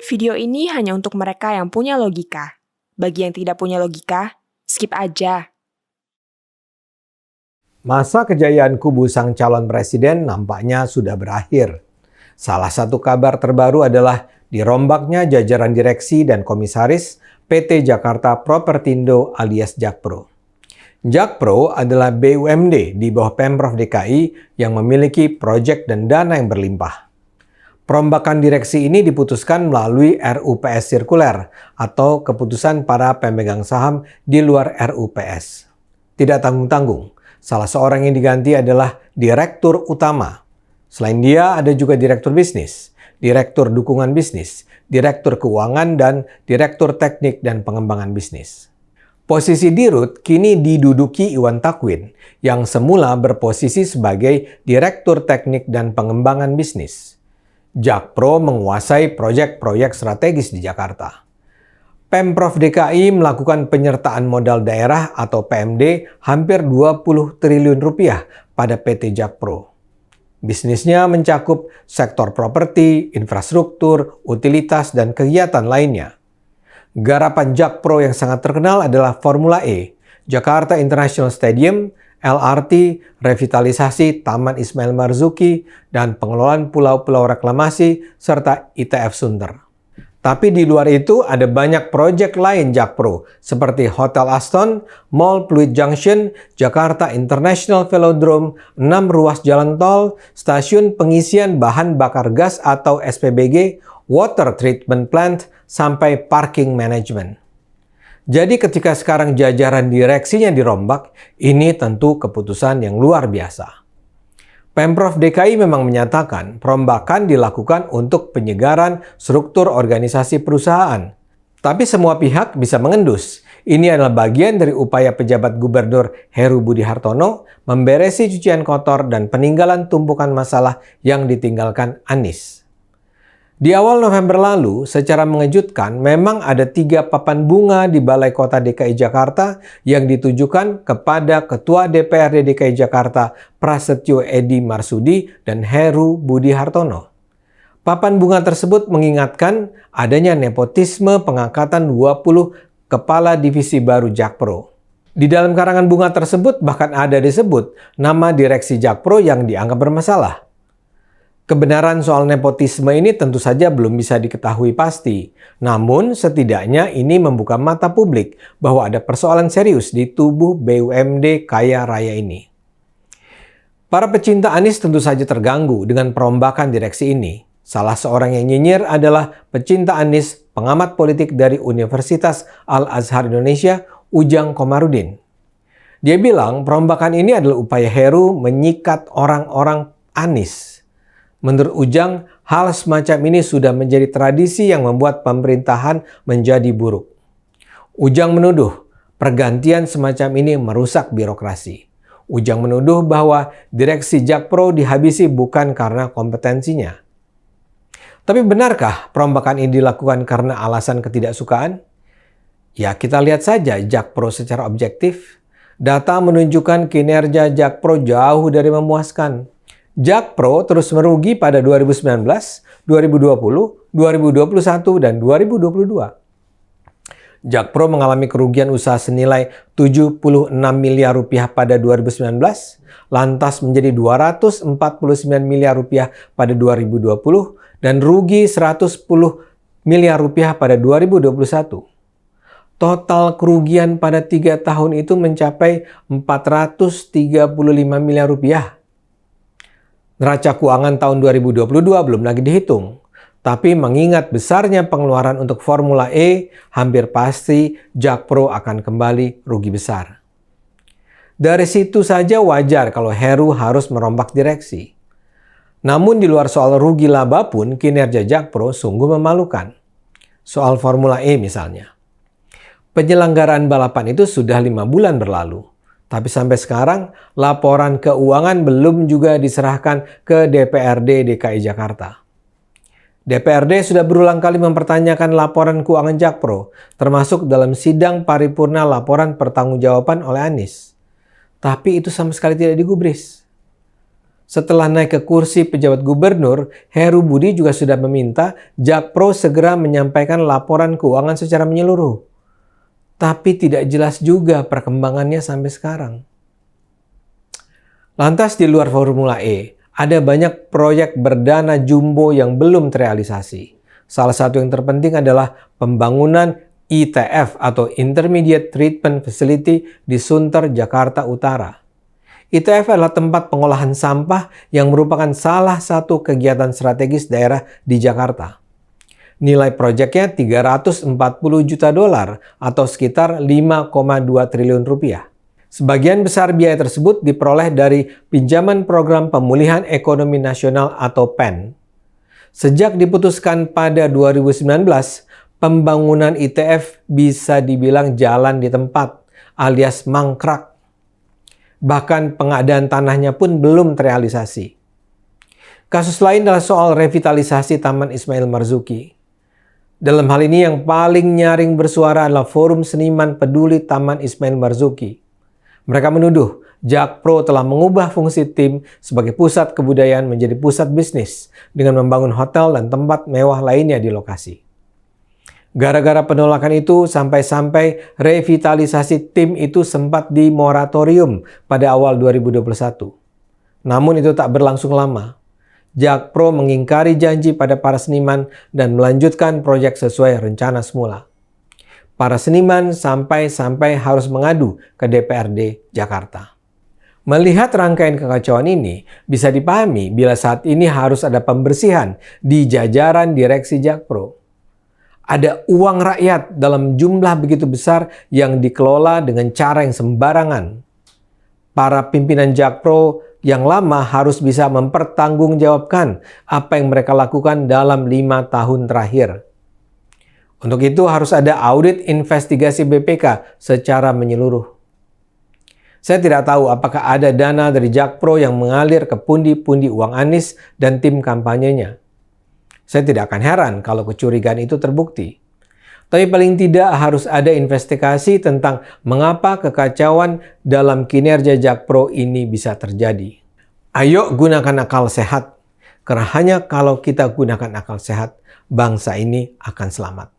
Video ini hanya untuk mereka yang punya logika. Bagi yang tidak punya logika, skip aja. Masa kejayaan kubu sang calon presiden nampaknya sudah berakhir. Salah satu kabar terbaru adalah dirombaknya jajaran direksi dan komisaris PT Jakarta Propertindo alias Jakpro. Jakpro adalah BUMD di bawah Pemprov DKI yang memiliki proyek dan dana yang berlimpah. Perombakan direksi ini diputuskan melalui RUPS sirkuler atau keputusan para pemegang saham di luar RUPS. Tidak tanggung-tanggung, salah seorang yang diganti adalah direktur utama. Selain dia, ada juga direktur bisnis, direktur dukungan bisnis, direktur keuangan, dan direktur teknik dan pengembangan bisnis. Posisi dirut kini diduduki Iwan Takwin, yang semula berposisi sebagai direktur teknik dan pengembangan bisnis. Jakpro menguasai proyek-proyek strategis di Jakarta. Pemprov DKI melakukan penyertaan modal daerah atau PMD hampir 20 triliun rupiah pada PT Jakpro. Bisnisnya mencakup sektor properti, infrastruktur, utilitas, dan kegiatan lainnya. Garapan Jakpro yang sangat terkenal adalah Formula E, Jakarta International Stadium, LRT, revitalisasi Taman Ismail Marzuki, dan pengelolaan pulau-pulau reklamasi, serta ITF Sunter. Tapi di luar itu ada banyak proyek lain Jakpro, seperti Hotel Aston, Mall Pluit Junction, Jakarta International Velodrome, 6 ruas jalan tol, stasiun pengisian bahan bakar gas atau SPBG, water treatment plant, sampai parking management. Jadi ketika sekarang jajaran direksinya dirombak, ini tentu keputusan yang luar biasa. Pemprov DKI memang menyatakan perombakan dilakukan untuk penyegaran struktur organisasi perusahaan. Tapi semua pihak bisa mengendus. Ini adalah bagian dari upaya pejabat Gubernur Heru Budi Hartono memberesi cucian kotor dan peninggalan tumpukan masalah yang ditinggalkan Anies. Di awal November lalu, secara mengejutkan, memang ada 3 papan bunga di Balai Kota DKI Jakarta yang ditujukan kepada Ketua DPRD DKI Jakarta Prasetyo Edy Marsudi dan Heru Budi Hartono. Papan bunga tersebut mengingatkan adanya nepotisme pengangkatan 20 kepala divisi baru Jakpro. Di dalam karangan bunga tersebut bahkan ada disebut nama direksi Jakpro yang dianggap bermasalah. Kebenaran soal nepotisme ini tentu saja belum bisa diketahui pasti. Namun setidaknya ini membuka mata publik bahwa ada persoalan serius di tubuh BUMD kaya raya ini. Para pecinta Anies tentu saja terganggu dengan perombakan direksi ini. Salah seorang yang nyinyir adalah pecinta Anies, pengamat politik dari Universitas Al-Azhar Indonesia, Ujang Komarudin. Dia bilang perombakan ini adalah upaya Heru menyikat orang-orang Anies. Menurut Ujang, hal semacam ini sudah menjadi tradisi yang membuat pemerintahan menjadi buruk. Ujang menuduh pergantian semacam ini merusak birokrasi. Ujang menuduh bahwa direksi Jakpro dihabisi bukan karena kompetensinya. Tapi benarkah perombakan ini dilakukan karena alasan ketidaksukaan? Ya, kita lihat saja Jakpro secara objektif. Data menunjukkan kinerja Jakpro jauh dari memuaskan. Jakpro terus merugi pada 2019, 2020, 2021, dan 2022. Jakpro mengalami kerugian usaha senilai 76 miliar rupiah pada 2019, lantas menjadi 249 miliar rupiah pada 2020, dan rugi 110 miliar rupiah pada 2021. Total kerugian pada 3 tahun itu mencapai 435 miliar rupiah. Neraca keuangan tahun 2022 belum lagi dihitung. Tapi mengingat besarnya pengeluaran untuk Formula E, hampir pasti Jakpro akan kembali rugi besar. Dari situ saja wajar kalau Heru harus merombak direksi. Namun di luar soal rugi laba pun kinerja Jakpro sungguh memalukan. Soal Formula E misalnya. Penyelenggaraan balapan itu sudah 5 bulan berlalu. Tapi sampai sekarang, laporan keuangan belum juga diserahkan ke DPRD DKI Jakarta. DPRD sudah berulang kali mempertanyakan laporan keuangan Jakpro, termasuk dalam sidang paripurna laporan pertanggungjawaban oleh Anies. Tapi itu sama sekali tidak digubris. Setelah naik ke kursi pejabat gubernur, Heru Budi juga sudah meminta Jakpro segera menyampaikan laporan keuangan secara menyeluruh. Tapi tidak jelas juga perkembangannya sampai sekarang. Lantas di luar Formula E, ada banyak proyek berdana jumbo yang belum terrealisasi. Salah satu yang terpenting adalah pembangunan ITF atau Intermediate Treatment Facility di Sunter, Jakarta Utara. ITF adalah tempat pengolahan sampah yang merupakan salah satu kegiatan strategis daerah di Jakarta. Nilai proyeknya 340 juta dolar atau sekitar 5,2 triliun rupiah. Sebagian besar biaya tersebut diperoleh dari pinjaman Program Pemulihan Ekonomi Nasional atau PEN. Sejak diputuskan pada 2019, pembangunan ITF bisa dibilang jalan di tempat alias mangkrak. Bahkan pengadaan tanahnya pun belum terrealisasi. Kasus lain adalah soal revitalisasi Taman Ismail Marzuki. Dalam hal ini yang paling nyaring bersuara adalah Forum Seniman Peduli Taman Ismail Marzuki. Mereka menuduh Jakpro telah mengubah fungsi tim sebagai pusat kebudayaan menjadi pusat bisnis dengan membangun hotel dan tempat mewah lainnya di lokasi. Gara-gara penolakan itu, sampai-sampai revitalisasi tim itu sempat dimoratorium pada awal 2021. Namun itu tak berlangsung lama. Jakpro mengingkari janji pada para seniman dan melanjutkan proyek sesuai rencana semula. Para seniman sampai-sampai harus mengadu ke DPRD Jakarta. Melihat rangkaian kekacauan ini, bisa dipahami bila saat ini harus ada pembersihan di jajaran direksi Jakpro. Ada uang rakyat dalam jumlah begitu besar yang dikelola dengan cara yang sembarangan. Para pimpinan Jakpro yang lama harus bisa mempertanggungjawabkan apa yang mereka lakukan dalam 5 tahun terakhir. Untuk itu harus ada audit investigasi BPK secara menyeluruh. Saya tidak tahu apakah ada dana dari Jakpro yang mengalir ke pundi-pundi uang Anies dan tim kampanyenya. Saya tidak akan heran kalau kecurigaan itu terbukti. Tapi paling tidak harus ada investigasi tentang mengapa kekacauan dalam kinerja Jakpro ini bisa terjadi. Ayo gunakan akal sehat, karena hanya kalau kita gunakan akal sehat, bangsa ini akan selamat.